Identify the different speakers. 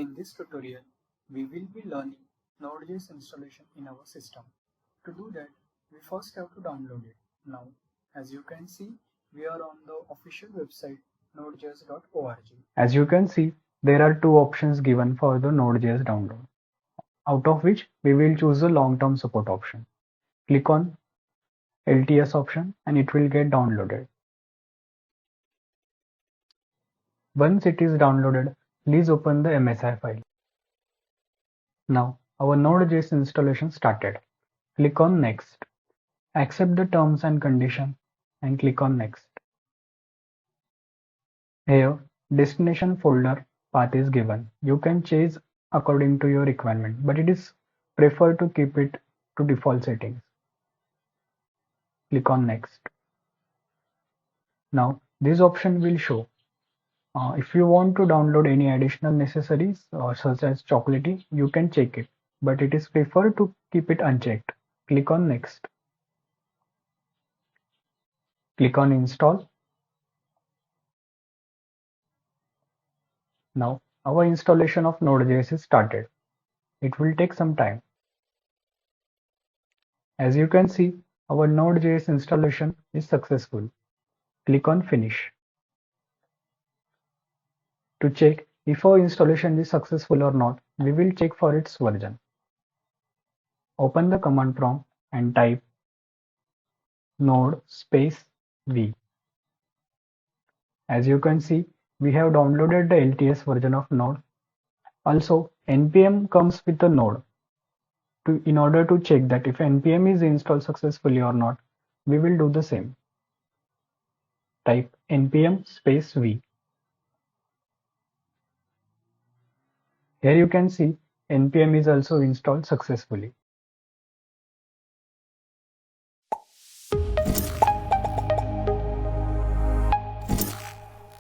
Speaker 1: In this tutorial, we will be learning Node.js installation in our system. To do that, we first have to download it. Now, as you can see, we are on the official website nodejs.org.
Speaker 2: As you can see, there are two options given for the Node.js download, out of which we will choose the long-term support option. Click on LTS option and it will get downloaded. Once it is downloaded, please open the MSI file. Now, our Node.js installation started. Click on Next. Accept the terms and conditions and click on Next. Here, destination folder path is given. You can change according to your requirement, but it is preferred to keep it to default settings. Click on Next. Now, this option will show. If you want to download any additional necessaries such as Chocolatey, you can check it, but it is preferred to keep it unchecked. Click on Next. Click on Install. Now, our installation of Node.js is started. It will take some time. As you can see, our Node.js installation is successful. Click on Finish. To check if our installation is successful or not, we will check for its version. Open the command prompt and type node space v. As you can see, we have downloaded the LTS version of Node. Also, npm comes with the Node. In order to check that if npm is installed successfully or not, we will do the same. Type npm space v. Here you can see npm is also installed successfully.